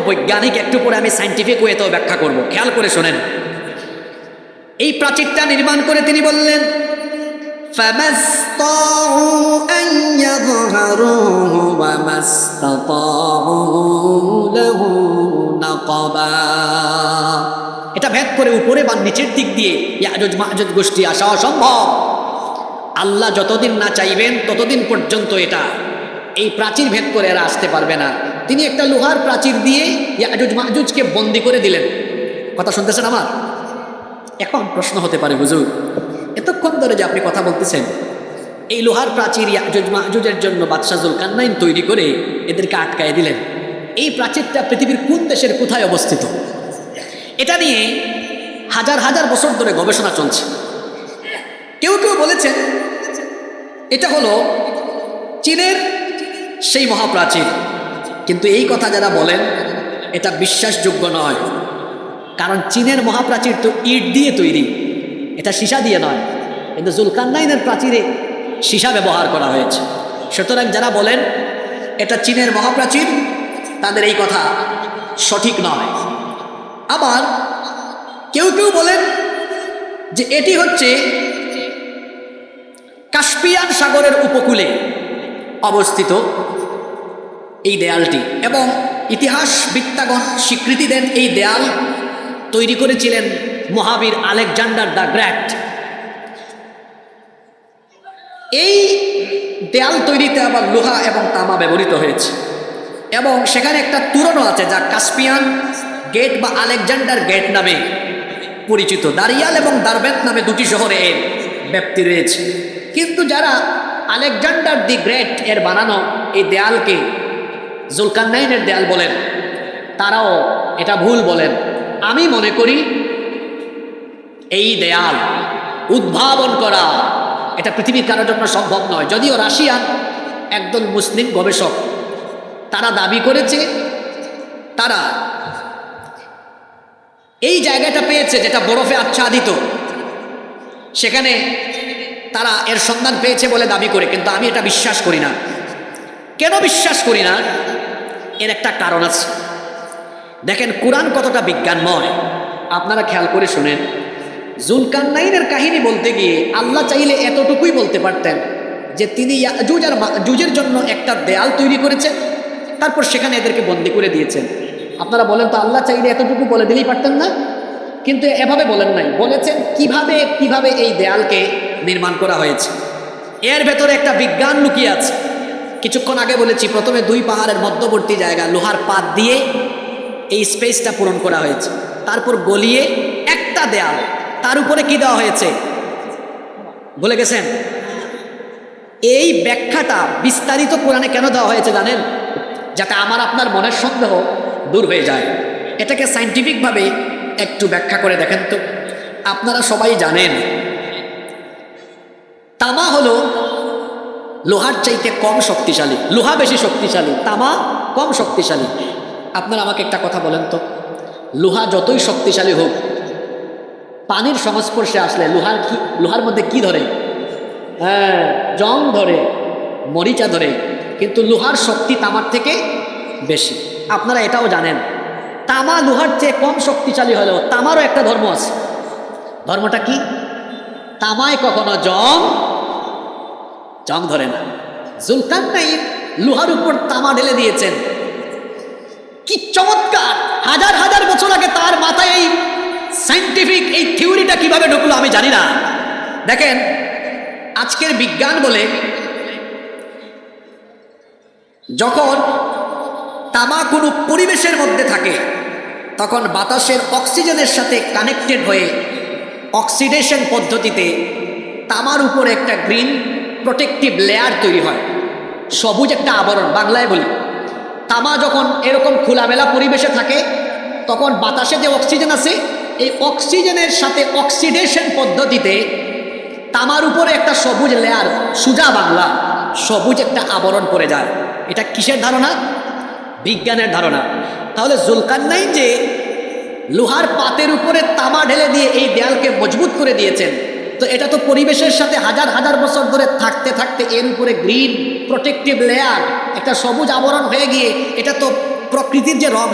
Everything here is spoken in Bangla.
বৈজ্ঞানিক, একটু পরে আমি সায়েন্টিফিক ওয়েতেও ব্যাখ্যা করব। খেয়াল করে শোনেন। এই প্রাচীরটা নির্মাণ করে তিনি বললেন, فَمَسْطَاعُوا أَنْ يَظْهَرُوهُ وَمَا اسْتَطَاعُوا لَهُ نَقَبًا। এটা ভেদ করে উপরে বা নিচের দিক দিয়ে ইয়াজুজ মাজুজ গোষ্ঠী আসা অসম্ভব। আল্লাহ যতদিন না চাইবেন ততদিন পর্যন্ত এই প্রাচীর ভেদ করে এরা আসতে পারবে না। তিনি একটা লোহার প্রাচীর দিয়ে ইয়াজুজ মাজুজকে বন্দি করে দিলেন। কথা শুনতেছেন আমার? এখন প্রশ্ন হতে পারে, হুজুর এতক্ষণ ধরে যে আপনি কথা বলতেছেন, এই লোহার প্রাচীর ইয়াজুজ মাজুজের জন্য বাদশাহ জুলকারনাইন তৈরি করে এদেরকে আটকায় দিলেন। এই প্রাচীরটা পৃথিবীর কোন দেশের কোথায় অবস্থিত? এটা নিয়ে হাজার হাজার বছর ধরে গবেষণা চলছে। কেউ কেউ বলেছেন এটা হলো চীনের সেই মহাপ্রাচীর, কিন্তু এই কথা যারা বলেন এটা বিশ্বাসযোগ্য নয়। কারণ চীনের মহাপ্রাচীর তো ইট দিয়ে তৈরি, এটা সীসা দিয়ে নয়। কিন্তু জুলকারনাইনের প্রাচীরে সীসা ব্যবহার করা হয়েছে। সুতরাং যারা বলেন এটা চীনের মহাপ্রাচীর, তাদের এই কথা সঠিক নয়। আবার কেউ কেউ বলেন যে এটি হচ্ছে কাস্পিয়ান সাগরের উপকূলে অবস্থিত এই দেয়ালটি, এবং ইতিহাসবিদগণ স্বীকৃতি দেন এই দেয়াল তৈরি করেছিলেন মহাবীর আলেকজান্ডার দ্য গ্রেট। এই দেয়াল তৈরিতে আবার লোহা এবং তামা ব্যবহৃত হয়েছে, এবং সেখানে একটা তোরণও আছে যা কাস্পিয়ান গেট বা আলেকজান্ডার গেট নামে পরিচিত। দারিয়াল এবং দারবেন্ট নামে দুটি শহরে এর ব্যাপ্তি রয়েছে। কিন্তু যারা আলেকজান্ডার দি গ্রেট এর বানানো এই দেয়ালকে জুলকারনাইনের দেয়াল বলেন, তারাও এটা ভুল বলেন। আমি মনে করি এই দেয়াল উদ্ভাবন করা এটা পৃথিবীর কারোর জন্য সম্ভব নয়। যদিও রাশিয়ান একদল মুসলিম গবেষক তারা দাবি করেছে তারা এই জায়গাটা পেয়েছে যেটা বরফে আচ্ছাদিত, সেখানে তারা এর সন্ধান পেয়েছে বলে দাবি করে। কিন্তু আমি এটা বিশ্বাস করি না। কেন বিশ্বাস করি না? এর একটা কারণ আছে। দেখেন কোরআন কতটা বিজ্ঞানময়, আপনারা খেয়াল করে শুনেন। জুলকারনাইনের কাহিনী বলতে গিয়ে আল্লাহ চাইলে এতটুকুই বলতে পারতেন যে তিনি ইয়াজুজ আর মাজুজের জন্য একটা দেয়াল তৈরি করেছেন, তারপর সেখানে এদেরকে বন্দি করে দিয়েছেন। আপনারা বলেন তো আল্লাহ চাইলে এতটুকু বলে দিলেই পারতেন না? কিন্তু এভাবে বলেন নাই, বলেছেন কিভাবে কিভাবে এই দেয়ালকে নির্মাণ করা হয়েছে। এর ভেতরে একটা বিজ্ঞান লুকিয়ে আছে। কিছুক্ষণ আগে বলেছি প্রথমে দুই পাহাড়ের মধ্যবর্তী জায়গা লোহার পাত দিয়ে এই স্পেসটা পূরণ করা হয়েছে, তারপর গলিয়ে একটা দেয়াল, তার উপরে কি দেওয়া হয়েছে বলে গেছেন? এই ব্যাখ্যাটা বিস্তারিত কোরআনে কেন দেওয়া হয়েছে জানেন? যাতে আমার আপনার মনের সন্দেহ দূর হয়ে যায়। এটাকে সায়েন্টিফিকভাবে একটু ব্যাখ্যা করে দেখেন তো। আপনারা সবাই জানেন তামা হলো লোহার চাইতে কম শক্তিশালী। লোহা বেশি শক্তিশালী, তামা কম শক্তিশালী। আপনারা আমাকে একটা কথা বলেন তো, লোহা যতই শক্তিশালী হোক, পানির সংস্পর্শে আসলে লোহার মধ্যে কি ধরে? হ্যাঁ, জং ধরে, মরিচা ধরে। কিন্তু লোহার শক্তি তামার থেকে বেশি। আপনারা এটাও জানেন তামা লোহার চেয়ে কম শক্তিশালী হলেও তামারও একটা ধর্ম আছে। ধর্মটা কি? তামায় কখনো জং ধরে না। জুলকারনাইন লোহার উপর তামা ঢেলে দিয়েছেন। কি চমৎকার! হাজার হাজার বছর আগে তার মাথায় এই সায়েন্টিফিক এই থিওরিটা কিভাবে ঢুকলো আমি জানি না। দেখেন আজকের বিজ্ঞান বলে যখন তামা কোনো পরিবেশের মধ্যে থাকে তখন বাতাসের অক্সিজেনের সাথে কানেক্টেড হয়ে অক্সিডেশন পদ্ধতিতে তামার উপরে একটা গ্রিন প্রোটেক্টিভ লেয়ার তৈরি হয়, সবুজ একটা আবরণ বাংলায় বলি। তামা যখন এরকম খোলামেলা পরিবেশে থাকে তখন বাতাসে যে অক্সিজেন আছে এই অক্সিজেনের সাথে অক্সিডেশন পদ্ধতিতে তামার উপরে একটা সবুজ লেয়ার, সুজা বাংলা সবুজ একটা আবরণ পড়ে যায়। এটা কিসের ধারণা? বিজ্ঞানের ধারণা। তাহলে জুলকারনাইন যে লোহার পাতের উপরে তামা ঢেলে দিয়ে এই দেয়ালকে মজবুত করে দিয়েছেন, তো এটা তো পরিবেশের সাথে হাজার হাজার বছর ধরে থাকতে থাকতে এর উপরে গ্রিন প্রোটেক্টিভ লেয়ার একটা সবুজ আবরণ হয়ে গিয়ে এটা তো প্রকৃতির যে রং